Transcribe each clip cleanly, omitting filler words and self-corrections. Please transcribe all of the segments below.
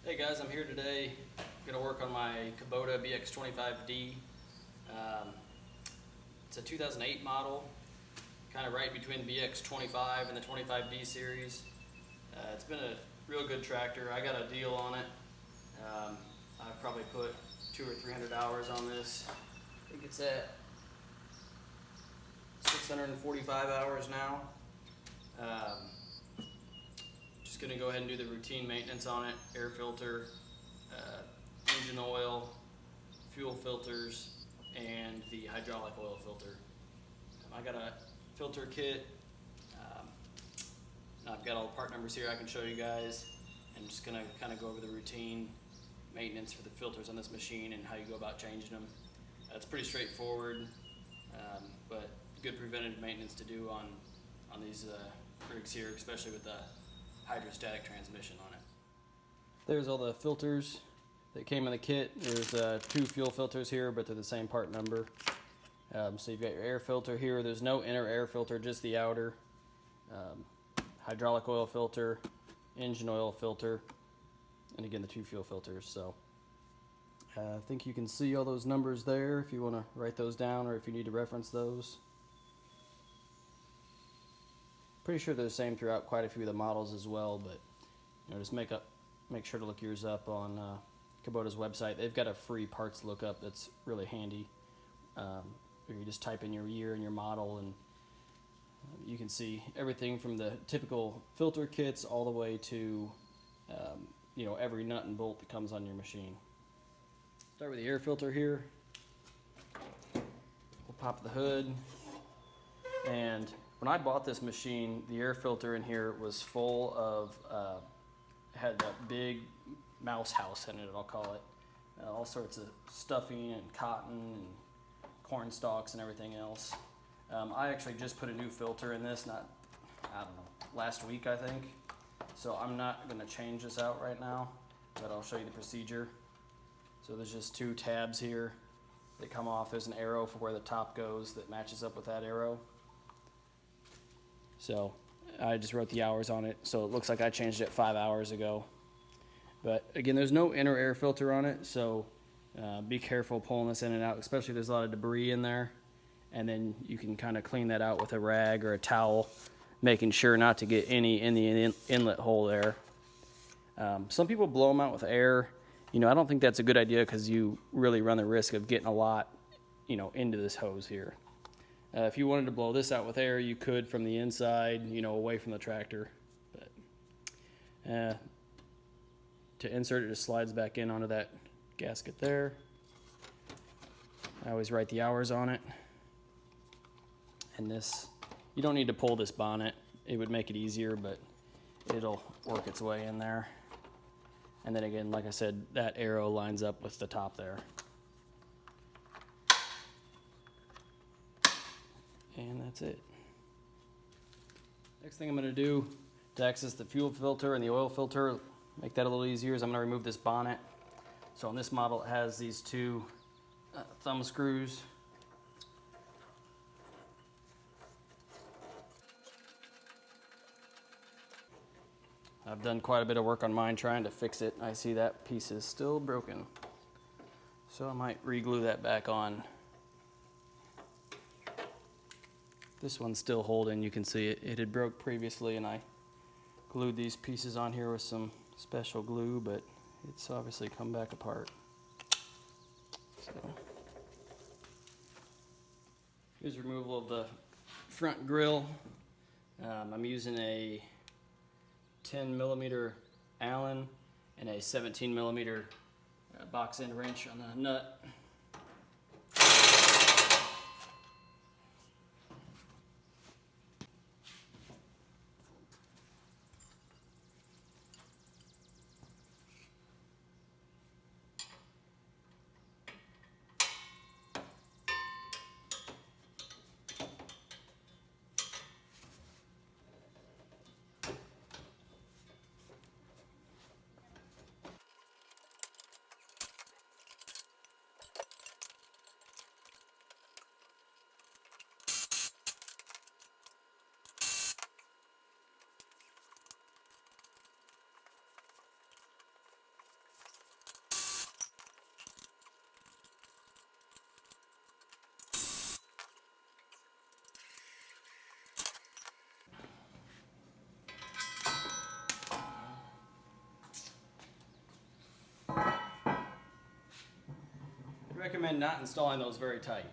Hey guys, I'm here today. I'm going to work on my Kubota BX25D. It's a 2008 model, kind of right between the BX25 and the 25D series. It's been a real good tractor. I got a deal on it. I've probably put 200 or 300 hours on this. I think it's at 645 hours now. Just going to go ahead and do the routine maintenance on it: air filter, engine oil, fuel filters, and the hydraulic oil filter. I got a filter kit. I've got all the part numbers here I can show you guys. I'm just going to kind of go over the routine maintenance for the filters on this machine and how you go about changing them. It's pretty straightforward, but good preventative maintenance to do on these rigs here, especially with the hydrostatic transmission on it. There's all the filters that came in the kit. There's 2 fuel filters here, but they're the same part number. So you've got your air filter here. There's no inner air filter, just the outer. Hydraulic oil filter, engine oil filter, and again the 2 fuel filters. So I think you can see all those numbers there if you want to write those down or if you need to reference those. Pretty sure they're the same throughout quite a few of the models as well, but just make sure to look yours up on Kubota's website. They've got a free parts lookup that's really handy. Where you just type in your year and your model, and you can see everything from the typical filter kits all the way to every nut and bolt that comes on your machine. Start with the air filter here. We'll pop the hood, and when I bought this machine, the air filter in here was full of, had that big mouse house in it, I'll call it. All sorts of stuffing and cotton and corn stalks and everything else. I actually just put a new filter in this, last week I think. So I'm not going to change this out right now, but I'll show you the procedure. So there's just 2 tabs here that come off. There's an arrow for where the top goes that matches up with that arrow. So I just wrote the hours on it, so it looks like I changed it 5 hours ago. But again, there's no inner air filter on it, so be careful pulling this in and out, especially if there's a lot of debris in there. And then you can kind of clean that out with a rag or a towel, making sure not to get any in the inlet hole there. Some people blow them out with air. I don't think that's a good idea because you really run the risk of getting a lot, into this hose here. If you wanted to blow this out with air, you could from the inside, away from the tractor. But to insert it, just slides back in onto that gasket there. I always write the hours on it. And this, you don't need to pull this bonnet. It would make it easier, but it'll work its way in there. And then again, like I said, that arrow lines up with the top there. And that's it. Next thing I'm going to do to access the fuel filter and the oil filter, make that a little easier, is I'm going to remove this bonnet. So on this model, it has these 2 thumb screws. I've done quite a bit of work on mine trying to fix it. I see that piece is still broken, so I might re-glue that back on. This one's still holding. You can see it had broke previously, and I glued these pieces on here with some special glue, but it's obviously come back apart. So here's removal of the front grille. I'm using a 10mm Allen and a 17mm box end wrench on the nut. recommend not installing those very tight.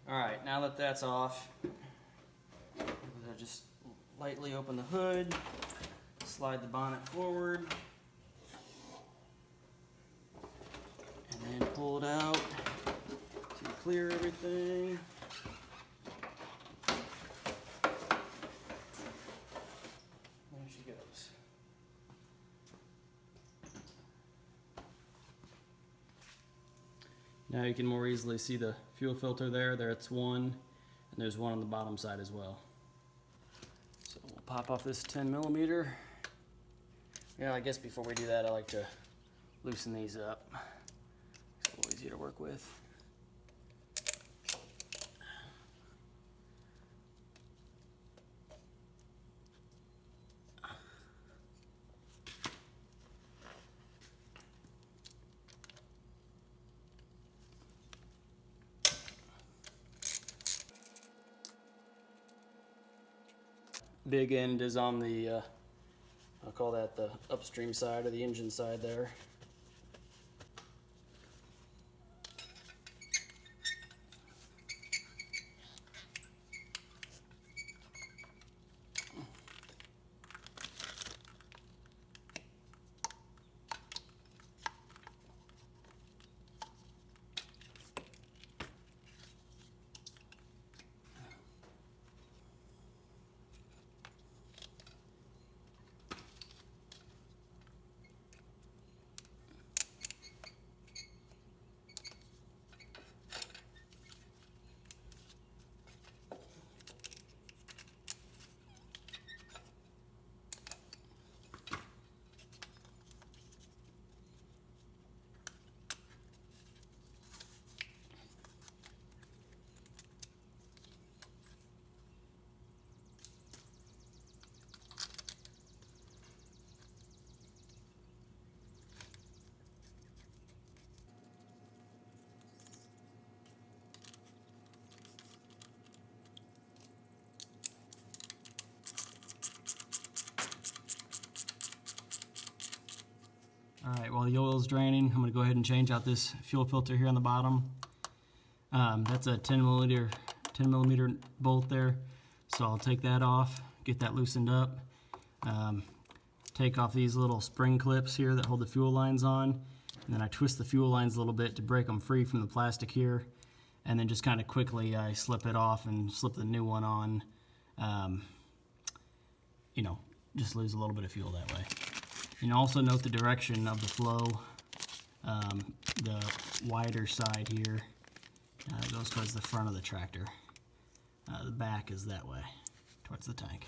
All right, now that that's off, just lightly open the hood, slide the bonnet forward, and then pull it out to clear everything. There she goes. Now you can more easily see the fuel filter there. It's one, and there's one on the bottom side as well. So we'll pop off this 10mm. Yeah, I guess before we do that, I like to loosen these up. It's a little easier to work with. Big end is on the, I'll call that the upstream side or the engine side there. All right, while the oil is draining, I'm going to go ahead and change out this fuel filter here on the bottom. That's a 10mm bolt there, so I'll take that off, get that loosened up, take off these little spring clips here that hold the fuel lines on, and then I twist the fuel lines a little bit to break them free from the plastic here, and then just kind of quickly I slip it off and slip the new one on. You know, just lose a little bit of fuel that way. And also note the direction of the flow. The wider side here goes towards the front of the tractor. The back is that way, towards the tank.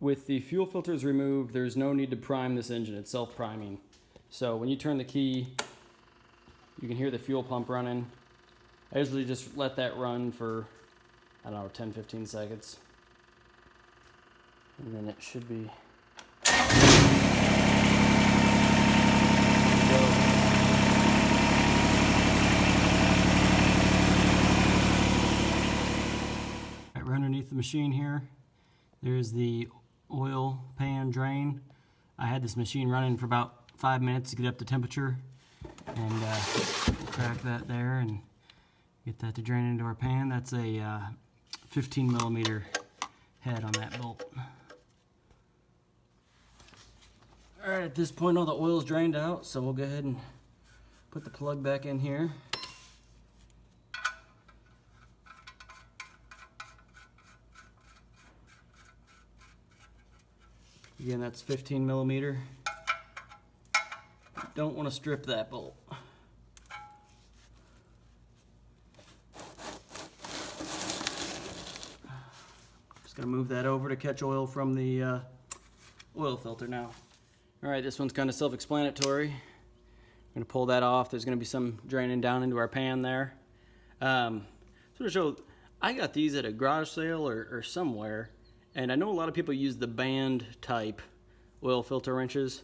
With the fuel filters removed, there's no need to prime this engine. It's self-priming. So when you turn the key, you can hear the fuel pump running. I usually just let that run for, I don't know, 10-15 seconds. And then it should be... Right underneath the machine here, there's the oil pan drain. I had this machine running for about 5 minutes to get up to temperature, and we'll crack that there and get that to drain into our pan. That's a 15 millimeter head on that bolt. All right, at this point all the oil's drained out, so we'll go ahead and put the plug back in here. Again, that's 15 millimeter. Don't want to strip that bolt. Just gonna move that over to catch oil from the oil filter now. All right, this one's kind of self-explanatory. I'm gonna pull that off. There's gonna be some draining down into our pan there. So to show, I got these at a garage sale or somewhere. And I know a lot of people use the band type oil filter wrenches,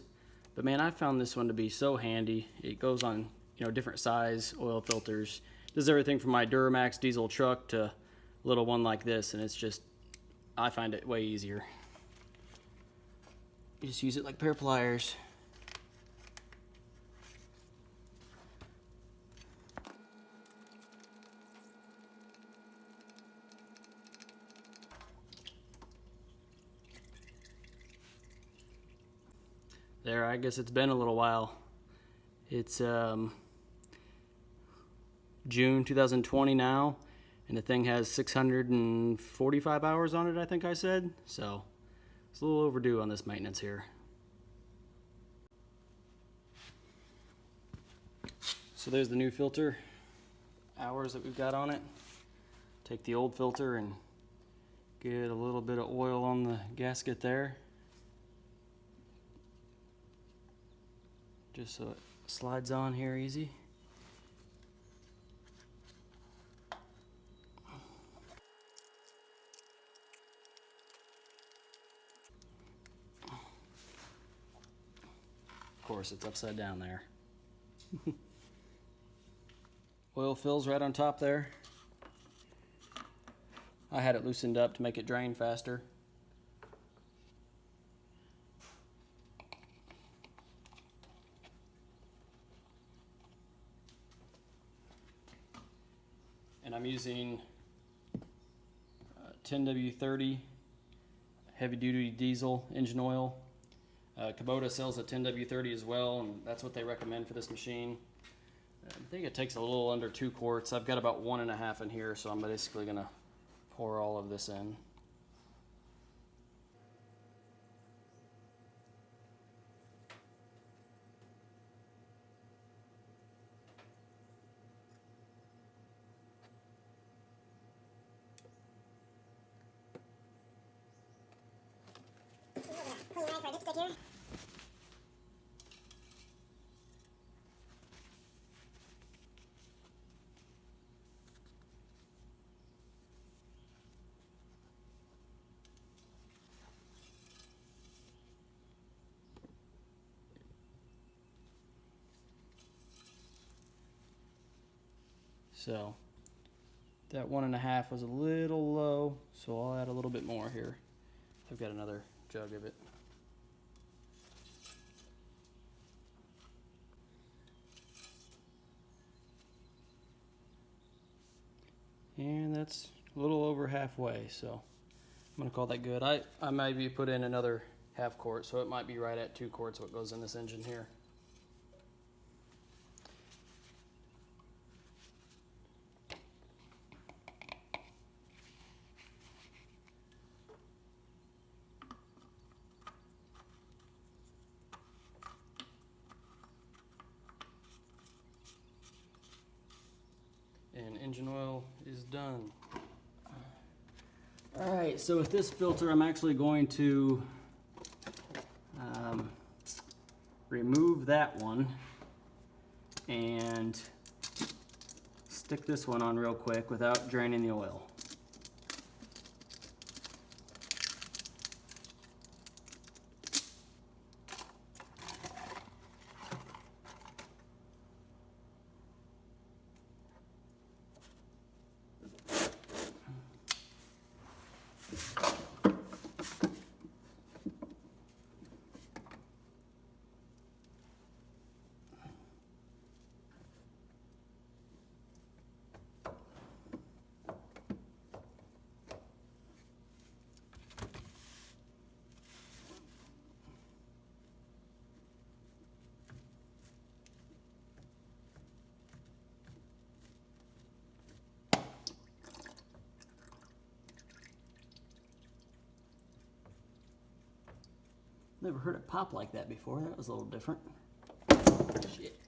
but man, I found this one to be so handy. It goes on, you know, different size oil filters. Does everything from my Duramax diesel truck to a little one like this, and it's just, I find it way easier. You just use it like a pair of pliers. There, I guess it's been a little while. It's June 2020 now, and the thing has 645 hours on it, I think I said. So it's a little overdue on this maintenance here. So there's the new filter hours that we've got on it. Take the old filter and get a little bit of oil on the gasket there, just so it slides on here easy. Of course, it's upside down there. Oil fills right on top there. I had it loosened up to make it drain faster. And I'm using 10W30 heavy duty diesel engine oil. Kubota sells a 10W30 as well, and that's what they recommend for this machine. I think it takes a little under 2 quarts. I've got about 1.5 in here, so I'm basically gonna pour all of this in. So that 1.5 was a little low, so I'll add a little bit more here. I've got another jug of it. And that's a little over halfway, so I'm gonna call that good. I maybe put in another 1/2 quart, so it might be right at 2 quarts what goes in this engine here. And engine oil is done. All right, so with this filter, I'm actually going to remove that one and stick this one on real quick without draining the oil. Never heard it pop like that before. That was a little different. Shit.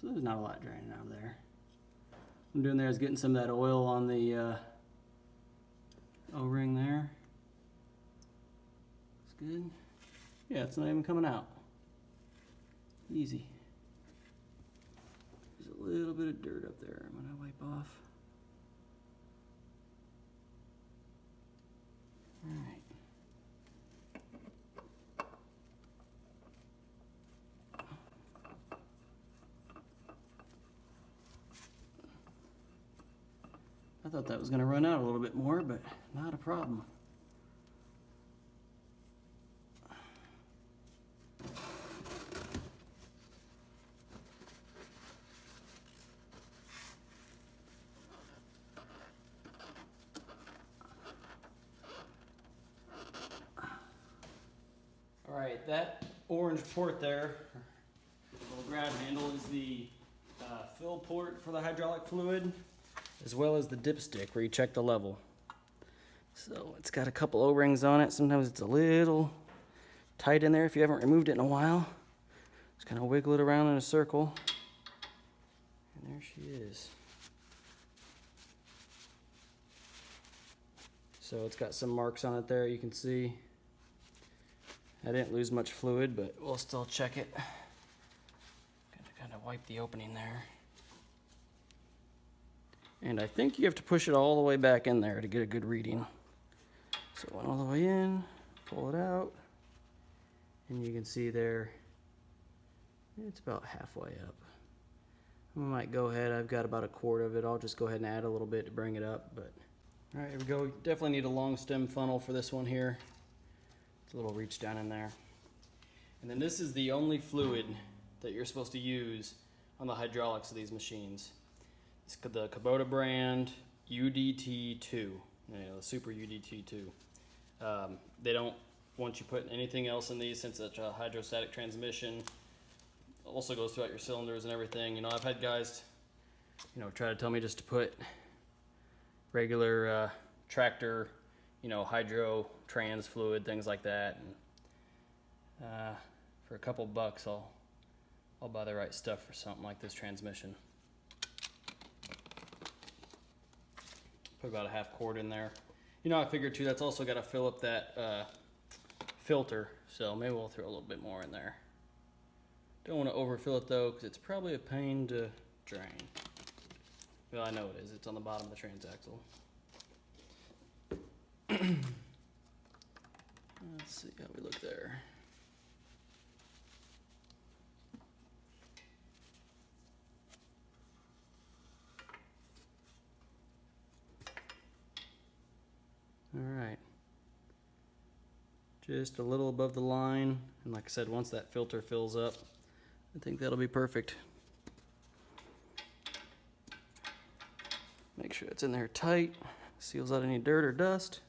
So there's not a lot draining out of there. What I'm doing there is getting some of that oil on the O-ring there. It's good. Yeah, it's not even coming out. Easy. There's a little bit of dirt up there. I'm gonna wipe off. All right. I thought that was going to run out a little bit more, but not a problem. All right, that orange port there, little grab handle, is the fill port for the hydraulic fluid, as well as the dipstick where you check the level. So it's got a couple O-rings on it. Sometimes it's a little tight in there if you haven't removed it in a while. Just kind of wiggle it around in a circle. And there she is. So it's got some marks on it there, you can see. I didn't lose much fluid, but we'll still check it. Gonna kind of wipe the opening there. And I think you have to push it all the way back in there to get a good reading. So all the way in, pull it out, and you can see there, it's about halfway up. I might go ahead, I've got about a quart of it. I'll just go ahead and add a little bit to bring it up. But all right, here we go. Definitely need a long stem funnel for this one here. It's a little reach down in there. And then this is the only fluid that you're supposed to use on the hydraulics of these machines. It's the Kubota brand UDT2, the Super UDT2. They don't want you putting anything else in these since it's a hydrostatic transmission. Also goes throughout your cylinders and everything. You know, I've had guys, try to tell me just to put regular tractor, hydro trans fluid, things like that. And for a couple bucks, I'll buy the right stuff for something like this transmission. Put about a half quart in there. I figured too, that's also got to fill up that filter, so maybe we'll throw a little bit more in there. Don't want to overfill it though, because it's probably a pain to drain. Well, I know it is. It's on the bottom of the transaxle. Let's see how we look there. All right, just a little above the line, and like I said, once that filter fills up, I think that'll be perfect. Make sure it's in there tight, seals out any dirt or dust,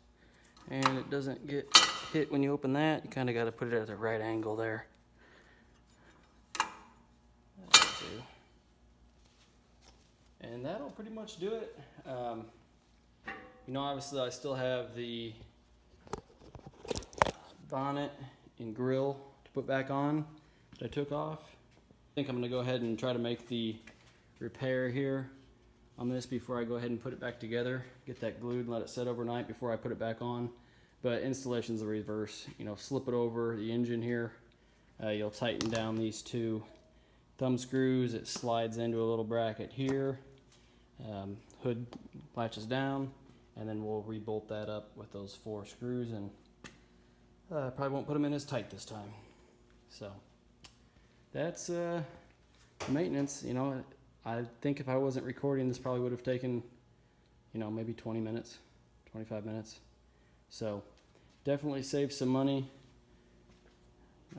and it doesn't get hit when you open that. You kind of got to put it at the right angle there. That'll do. And that'll pretty much do it. Obviously I still have the bonnet and grill to put back on that I took off. I think I'm going to go ahead and try to make the repair here on this before I go ahead and put it back together. Get that glued and let it set overnight before I put it back on. But installation's the reverse. You know, slip it over the engine here. You'll tighten down these two thumb screws. It slides into a little bracket here. Hood latches down, and then we'll re-bolt that up with those 4 screws, and probably won't put them in as tight this time. So that's maintenance. You know, I think if I wasn't recording, this probably would have taken, you know, maybe 20 minutes, 25 minutes. So definitely saved some money.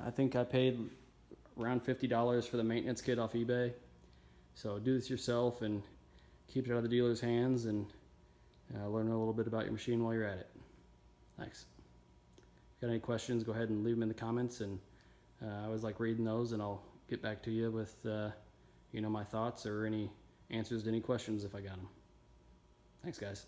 I think I paid around $50 for the maintenance kit off eBay. So do this yourself and keep it out of the dealer's hands, and learn a little bit about your machine while you're at it. Thanks. If you got any questions, go ahead and leave them in the comments, and I always like reading those, and I'll get back to you with you know, my thoughts or any answers to any questions if I got them. Thanks, guys.